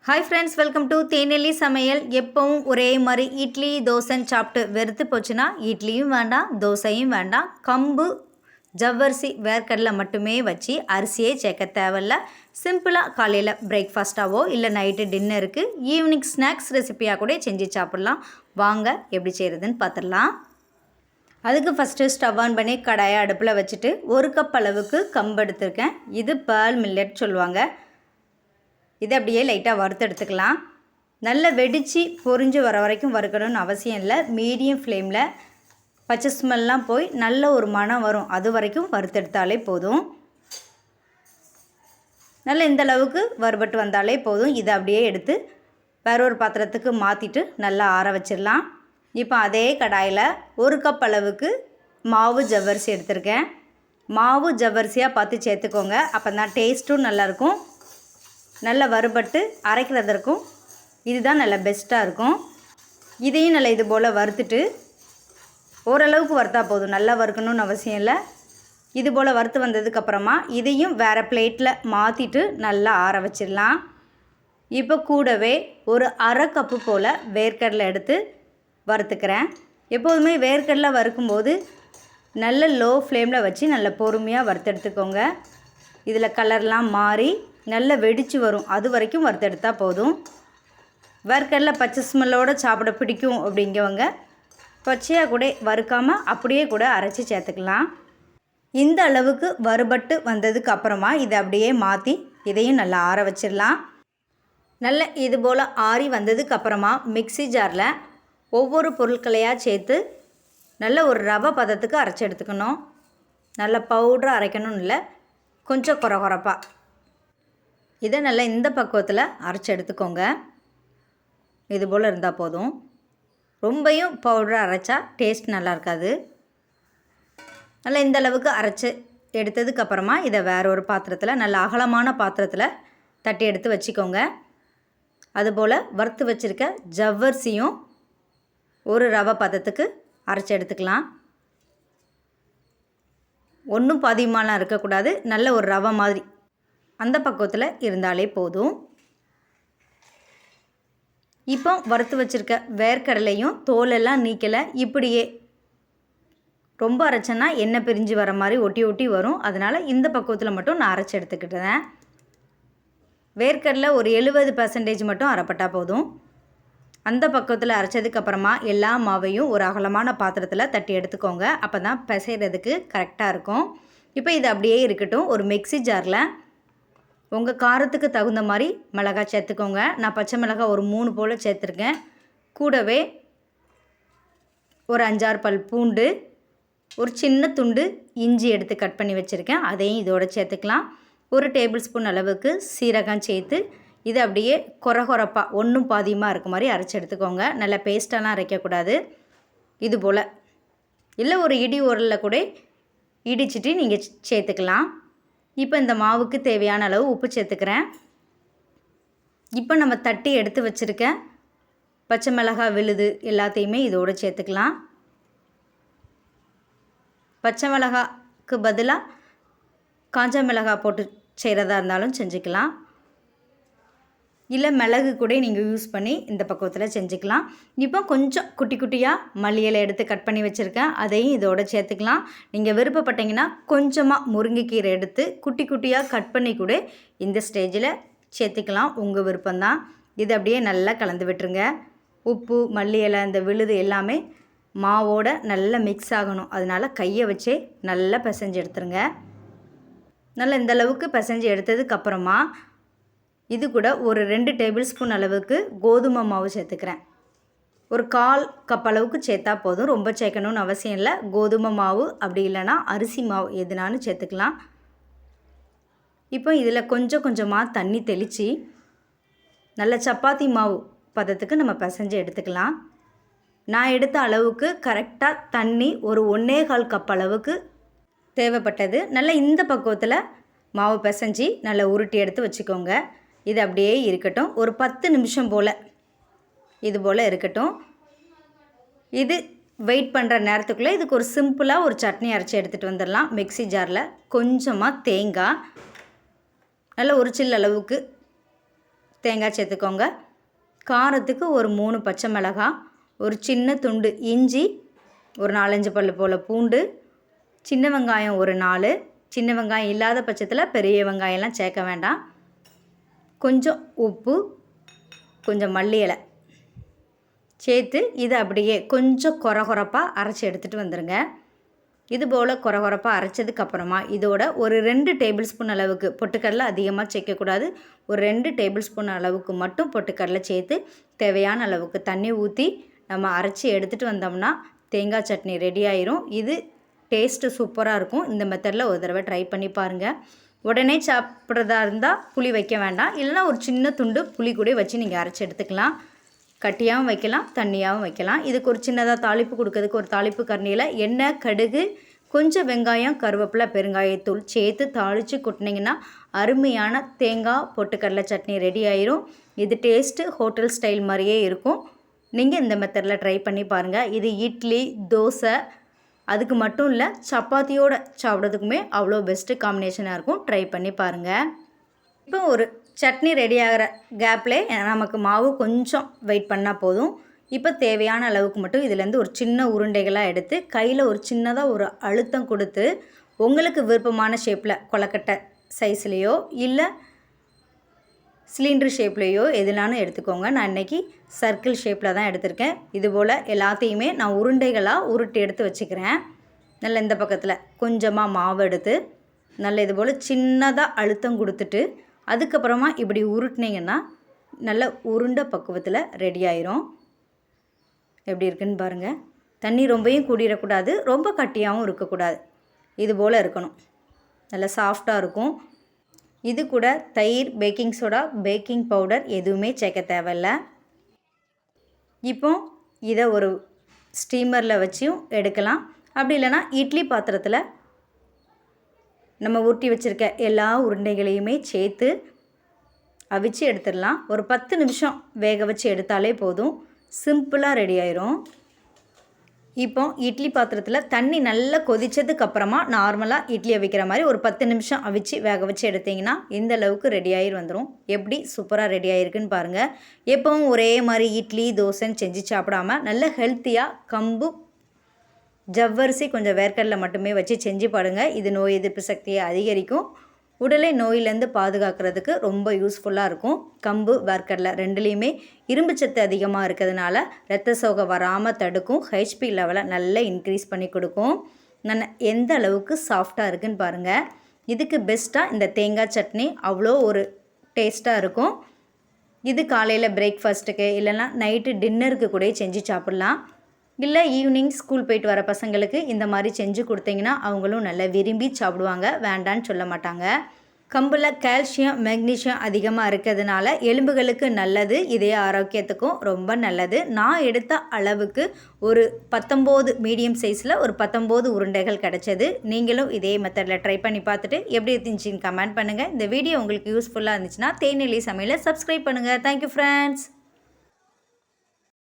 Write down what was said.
Hi friends, welcome to தேனெல்லி சமையல். எப்பவும் ஒரே மாதிரி இட்லி தோசைன்னு சாப்பிட்டு வெறுத்து போச்சுன்னா இட்லியும் வேண்டாம் தோசையும் வேண்டாம், கம்பு ஜவ்வரிசி வேர்க்கடலை மட்டுமே வச்சு அரிசியே சேர்க்க தேவையில்ல. சிம்பிளாக காலையில் பிரேக்ஃபாஸ்ட்டாவோ இல்லை நைட்டு டின்னருக்கு ஈவினிங் ஸ்நாக்ஸ் ரெசிப்பியாக கூட செஞ்சு சாப்பிட்லாம். வாங்க எப்படி செய்கிறதுன்னு பார்த்துடலாம். அதுக்கு ஃபஸ்ட்டு ஸ்டவ் ஆன் பண்ணி கடாயை அடுப்பில் வச்சுட்டு 1 கப் அளவுக்கு கம்பு எடுத்துருக்கேன். இது பேர்ல் மில்லட் சொல்லுவாங்க. இதை அப்படியே லைட்டாக வறுத்து எடுத்துக்கலாம். நல்லா வெடித்து பொரிஞ்சு வர வரைக்கும் வறுக்கணும்னு அவசியம் இல்லை. மீடியம் ஃப்ளேமில் பச்சை ஸ்மெல்லாம் போய் நல்ல ஒரு மணம் வரும், அது வரைக்கும் வறுத்தெடுத்தாலே போதும். நல்ல இந்த அளவுக்கு வறுபட்டு வந்தாலே போதும். இதை அப்படியே எடுத்து வேற ஒரு பாத்திரத்துக்கு மாற்றிட்டு நல்லா ஆற வச்சிடலாம். இப்போ அதே கடாயில் 1 கப் அளவுக்கு மாவு ஜவ்வரிசி எடுத்திருக்கேன். மாவு ஜவ்வரிசியாக பார்த்து சேர்த்துக்கோங்க, அப்போ தான் டேஸ்ட்டும் நல்லாயிருக்கும். நல்லா வறுபட்டு அரைக்கிறதற்கும் இதுதான் நல்லா பெஸ்ட்டாக இருக்கும். இதையும் நல்லா இது போல் வறுத்துட்டு ஓரளவுக்கு வறுத்தா போதும், நல்லா வறுக்கணும்னு அவசியம் இல்லை. இது போல் வறுத்து வந்ததுக்கப்புறமா இதையும் வேறு பிளேட்டில் மாற்றிட்டு நல்லா ஆற வச்சிடலாம். இப்போ கூடவே ஒரு அரை கப்பு போல் வேர்க்கடலை எடுத்து வறுத்துக்கிறேன். எப்போதுமே வேர்க்கடலை வறுக்கும்போது நல்ல லோ ஃப்ளேமில் வச்சு நல்ல பொறுமையாக வறுத்தெடுத்துக்கோங்க. இதில் கலர்லாம் மாறி நல்லா வெடித்து வரும், அது வரைக்கும் வறுத்தெடுத்தால் போதும். வேர்க்கடலை பச்சை ஸ்மெல்லோடு சாப்பிட பிடிக்கும் அப்படிங்கவங்க பச்சையாக கூட வறுக்காமல் அப்படியே கூட அரைச்சி சேர்த்துக்கலாம். இந்த அளவுக்கு வறுபட்டு வந்ததுக்கு அப்புறமா இதை அப்படியே மாற்றி இதையும் நல்லா ஆற வச்சிடலாம். நல்ல இது போல் ஆறி வந்ததுக்கு அப்புறமா மிக்ஸி ஜாரில் ஒவ்வொரு பொருட்களையாக சேர்த்து நல்ல ஒரு ரவை பதத்துக்கு அரைச்சி எடுத்துக்கணும். நல்ல பவுடராக அரைக்கணும்னு இல்லை, கொஞ்சம் குறகுறப்பாக. இதை நல்லா இந்த பக்குவத்தில் அரைச்சி எடுத்துக்கோங்க. இது போல் இருந்தால் போதும். ரொம்பையும் பவுடராக அரைச்சா டேஸ்ட் நல்லா இருக்காது. நல்லா இந்த அளவுக்கு அரைச்சி எடுத்ததுக்கப்புறமா இதை வேறு ஒரு பாத்திரத்தில் நல்ல அகலமான பாத்திரத்தில் தட்டி எடுத்து வச்சுக்கோங்க. அதுபோல் வறுத்து வச்சுருக்க ஜவ்வரிசியும் ஒரு ரவை பதத்துக்கு அரைச்சி எடுத்துக்கலாம். ஒன்றும் பாதியமாலாம் இருக்கக்கூடாது, நல்ல ஒரு ரவை மாதிரி அந்த பக்குவத்தில் இருந்தாலே போதும். இப்போ வறுத்து வச்சுருக்க வேர்க்கடலையும் தோலெல்லாம் நீக்கலை, இப்படியே ரொம்ப அரைச்சேன்னா எண்ணெய் பிரிஞ்சு வர மாதிரி ஒட்டி ஒட்டி வரும். அதனால் இந்த பக்குவத்தில் மட்டும் நான் அரைச்சி எடுத்துக்கிட்டேன். வேர்க்கடலை ஒரு 70% மட்டும் அரைப்பட்டால் போதும். அந்த பக்குவத்தில் அரைச்சதுக்கப்புறமா எல்லா மாவையும் ஒரு அகலமான பாத்திரத்தில் தட்டி எடுத்துக்கோங்க, அப்போ தான் பிசைகிறதுக்கு கரெக்டாக இருக்கும். இப்போ இது அப்படியே இருக்கட்டும். ஒரு மிக்ஸி ஜாரில் உங்கள் காரத்துக்கு தகுந்த மாதிரி மிளகாய் சேர்த்துக்கோங்க. நான் பச்சை மிளகாய் ஒரு 3 போல் சேர்த்துருக்கேன். கூடவே ஒரு 5-6 பல் பூண்டு, ஒரு சின்ன துண்டு இஞ்சி எடுத்து கட் பண்ணி வச்சுருக்கேன், அதையும் இதோடு சேர்த்துக்கலாம். ஒரு டேபிள் ஸ்பூன் அளவுக்கு சீரகம் சேர்த்து இதை அப்படியே கொரகொரப்பாக ஒன்றும் பாதியமாக இருக்க மாதிரி அரைச்சி எடுத்துக்கோங்க. நல்லா பேஸ்ட்டெல்லாம் அரைக்கக்கூடாது. இது போல் இல்லை ஒரு இடி உரலில் கூட இடிச்சிட்டு நீங்கள் சேர்த்துக்கலாம். இப்போ இந்த மாவுக்கு தேவையான அளவு உப்பு சேர்த்துக்கிறேன். இப்போ நம்ம தட்டி எடுத்து வச்சுருக்க பச்சை மிளகாய் விழுது எல்லாத்தையுமே இதோடு சேர்த்துக்கலாம். பச்சை மிளகாய்க்கு பதிலாக காஞ்ச மிளகாய் போட்டு செய்கிறதா இருந்தாலும் செஞ்சுக்கலாம், இல்லை மிளகு கூட நீங்கள் யூஸ் பண்ணி இந்த பக்குவத்தில் செஞ்சுக்கலாம். இப்போ கொஞ்சம் குட்டி குட்டியாக மல்லி இலை எடுத்து கட் பண்ணி வச்சுருக்கேன், அதையும் இதோட சேர்த்துக்கலாம். நீங்கள் விருப்பப்பட்டீங்கன்னா கொஞ்சமாக முருங்கைக்கீரை எடுத்து குட்டி குட்டியாக கட் பண்ணி கூட இந்த ஸ்டேஜில் சேர்த்துக்கலாம், உங்கள் விருப்பம்தான். இது அப்படியே நல்லா கலந்து விட்டுருங்க. உப்பு மல்லி இலை இந்த விழுது எல்லாமே மாவோட நல்லா மிக்ஸ் ஆகணும், அதனால் கையை வச்சே நல்லா பிசைஞ்சு எடுத்துருங்க. நல்லா இந்தளவுக்கு பிசைஞ்சு எடுத்ததுக்கப்புறமா இது கூட ஒரு 2 டேபிள் ஸ்பூன் அளவுக்கு கோதுமை மாவு சேர்த்துக்கிறேன். ஒரு 1/4 கப் அளவுக்கு சேர்த்தா போதும், ரொம்ப சேர்க்கணும்னு அவசியம் இல்லை. கோதுமை மாவு அப்படி இல்லைன்னா அரிசி மாவு எதுனாலும் சேர்த்துக்கலாம். இப்போ இதில் கொஞ்சம் கொஞ்சமாக தண்ணி தெளித்து நல்ல சப்பாத்தி மாவு பதத்துக்கு நம்ம பிசைஞ்சு எடுத்துக்கலாம். நான் எடுத்த அளவுக்கு கரெக்டாக தண்ணி ஒரு 1/4 கப் அளவுக்கு தேவைப்பட்டது. நல்லா இந்த பக்குவத்தில் மாவு பிசைஞ்சு நல்லா உருட்டி எடுத்து வச்சுக்கோங்க. இது அப்படியே இருக்கட்டும். ஒரு 10 நிமிஷம் போல் இது போல் இருக்கட்டும். இது வெயிட் பண்ணுற நேரத்துக்குள்ளே இதுக்கு ஒரு சிம்பிளாக ஒரு சட்னி அரைச்சி எடுத்துகிட்டு வந்துடலாம். மிக்ஸி ஜாரில் கொஞ்சமாக தேங்காய், நல்ல ஒரு சில்லு அளவுக்கு தேங்காய் சேர்த்துக்கோங்க. காரத்துக்கு ஒரு 3 பச்சை மிளகாய், ஒரு சின்ன துண்டு இஞ்சி, ஒரு 4-5 பல்லு போல் பூண்டு, சின்ன வெங்காயம் ஒரு 4. சின்ன வெங்காயம் இல்லாத பட்சத்தில் பெரிய வெங்காயம்லாம் சேர்க்க வேண்டாம். கொஞ்சம் உப்பு, கொஞ்சம் மல்லி இலை சேர்த்து இதை அப்படியே கொஞ்சம் கொரகொரப்பாக அரைச்சி எடுத்துகிட்டு வந்துடுங்க. இதுபோல் கொரகொரப்பாக அரைச்சதுக்கப்புறமா இதோட ஒரு 2 டேபிள் ஸ்பூன் அளவுக்கு பொட்டுக்கடலை அதிகமாக சேர்க்கக்கூடாது. ஒரு 2 டேபிள் ஸ்பூன் அளவுக்கு மட்டும் பொட்டுக்கடலை சேர்த்து தேவையான அளவுக்கு தண்ணி ஊற்றி நம்ம அரைச்சி எடுத்துகிட்டு வந்தோம்னா தேங்காய் சட்னி ரெடி ஆயிரும். இது டேஸ்ட்டு சூப்பராக இருக்கும். இந்த மெத்தடில் ஒரு தடவை ட்ரை பண்ணி பாருங்கள். உடனே சாப்பிட்றதா இருந்தால் புளி வைக்க வேண்டாம். இல்லைனா ஒரு சின்ன துண்டு புளி கூட வச்சு நீங்கள் அரைச்சி எடுத்துக்கலாம். கட்டியாகவும் வைக்கலாம், தண்ணியாகவும் வைக்கலாம். இதுக்கு ஒரு சின்னதாக தாளிப்பு கொடுக்கறதுக்கு ஒரு தாளிப்பு கரண்டியில் எண்ணெய், கடுகு, கொஞ்சம் வெங்காயம், கருவேப்பிலை, பெருங்காயத்தூள் சேர்த்து தாளித்து கொட்டினீங்கன்னா அருமையான தேங்காய் பொட்டுக்கடலை சட்னி ரெடி ஆயிரும். இது டேஸ்ட்டு ஹோட்டல் ஸ்டைல் மாதிரியே இருக்கும். நீங்கள் இந்த மெத்தடில் ட்ரை பண்ணி பாருங்கள். இது இட்லி, தோசை அதுக்கு மட்டும் இல்லை, சப்பாத்தியோடு சாப்பிட்றதுக்குமே அவ்வளோ பெஸ்ட்டு காம்பினேஷனாக இருக்கும். ட்ரை பண்ணி பாருங்கள். இப்போ ஒரு சட்னி ரெடி ஆகிற கேப்லே நமக்கு மாவு கொஞ்சம் வெயிட் பண்ணால் போதும். இப்போ தேவையான அளவுக்கு மட்டும் இதிலேருந்து ஒரு சின்ன உருண்டைகளாக எடுத்து கையில் ஒரு சின்னதாக ஒரு அழுத்தம் கொடுத்து உங்களுக்கு விருப்பமான ஷேப்பில் கொலக்கட்டை சைஸ்லேயோ இல்லை சிலிண்டர் ஷேப்லேயோ எதுனாலும் எடுத்துக்கோங்க. நான் இன்றைக்கி சர்க்கிள் ஷேப்பில் தான் எடுத்திருக்கேன். இதுபோல் எல்லாத்தையுமே நான் உருண்டைகளாக உருட்டி எடுத்து வச்சுக்கிறேன். நல்ல இந்த பக்கத்தில் கொஞ்சமாக மாவு எடுத்து நல்ல இதுபோல் சின்னதாக அழுத்தம் கொடுத்துட்டு அதுக்கப்புறமா இப்படி உருட்டினீங்கன்னா நல்ல உருண்டை பக்குவத்தில் ரெடி ஆயிரும். எப்படி இருக்குன்னு பாருங்கள். தண்ணி ரொம்பவும் கூடிடக்கூடாது, ரொம்ப கட்டியாகவும் இருக்கக்கூடாது. இது போல் இருக்கணும். நல்லா சாஃப்டாக இருக்கும். இது கூட தயிர், பேக்கிங் சோடா, பேக்கிங் பவுடர் எதுவுமே சேர்க்க தேவையில்லை. இப்போ இதை ஒரு ஸ்டீமரில் வச்சும் எடுக்கலாம். அப்படி இல்லைனா இட்லி பாத்திரத்தில் நம்ம உருட்டி வச்சுருக்க எல்லா உருண்டைகளையுமே சேர்த்து அவிச்சு எடுத்துடலாம். ஒரு 10 நிமிஷம் வேக வச்சு எடுத்தாலே போதும். சிம்பிளாக ரெடி ஆயிரும். இப்போ இட்லி பாத்திரத்தில் தண்ணி நல்லா கொதித்ததுக்கப்புறமா நார்மலாக இட்லி அவிக்கிற மாதிரி ஒரு 10 நிமிஷம் அவிச்சு வேக வச்சு எடுத்திங்கன்னா இந்த அளவுக்கு ரெடி ஆகி வந்துடும். எப்படி சூப்பராக ரெடி ஆகிருக்குன்னு பாருங்கள். எப்பவும் ஒரே மாதிரி இட்லி, தோசைன்னு செஞ்சு சாப்பிடாமல் நல்ல ஹெல்த்தியாக கம்பு, ஜவ்வரிசி, கொஞ்சம் வேர்க்கடலை மட்டுமே வச்சு செஞ்சு பாருங்க. இது நோய் எதிர்ப்பு சக்தியை அதிகரிக்கும். உடலை நோயிலேருந்து பாதுகாக்கிறதுக்கு ரொம்ப யூஸ்ஃபுல்லாக இருக்கும். கம்பு, வேர்க்கடலை ரெண்டுலேயுமே இரும்பு சத்து அதிகமாக இருக்கிறதுனால இரத்த சோகை வராமல் தடுக்கும். ஹெச்பி லெவலை நல்லா இன்க்ரீஸ் பண்ணி கொடுக்கும். நான் எந்த அளவுக்கு சாஃப்டாக இருக்குதுன்னு பாருங்கள். இதுக்கு பெஸ்ட்டாக இந்த தேங்காய் சட்னி அவ்வளோ ஒரு டேஸ்ட்டாக இருக்கும். இது காலையில் பிரேக்ஃபாஸ்ட்டுக்கு இல்லைன்னா நைட்டு டின்னருக்கு கூட செஞ்சு சாப்பிட்லாம். இல்லை ஈவினிங் ஸ்கூல் போயிட்டு வர பசங்களுக்கு இந்த மாதிரி செஞ்சு கொடுத்தீங்கன்னா அவங்களும் நல்லா விரும்பி சாப்பிடுவாங்க, வேண்டான்னு சொல்ல மாட்டாங்க. கம்பில் கால்சியம், மெக்னீஷியம் அதிகமாக இருக்கிறதுனால எலும்புகளுக்கு நல்லது, இதய ஆரோக்கியத்துக்கும் ரொம்ப நல்லது. நான் எடுத்த அளவுக்கு ஒரு 19 மீடியம் சைஸில் ஒரு 19 உருண்டைகள் கிடச்சது. நீங்களும் இதே மெத்தடில் ட்ரை பண்ணி பார்த்துட்டு எப்படி இருந்துச்சுன்னு கமெண்ட் பண்ணுங்கள். இந்த வீடியோ உங்களுக்கு யூஸ்ஃபுல்லாக இருந்துச்சுன்னா தேனிலி சமையலை சப்ஸ்கிரைப் பண்ணுங்கள். Thank you friends.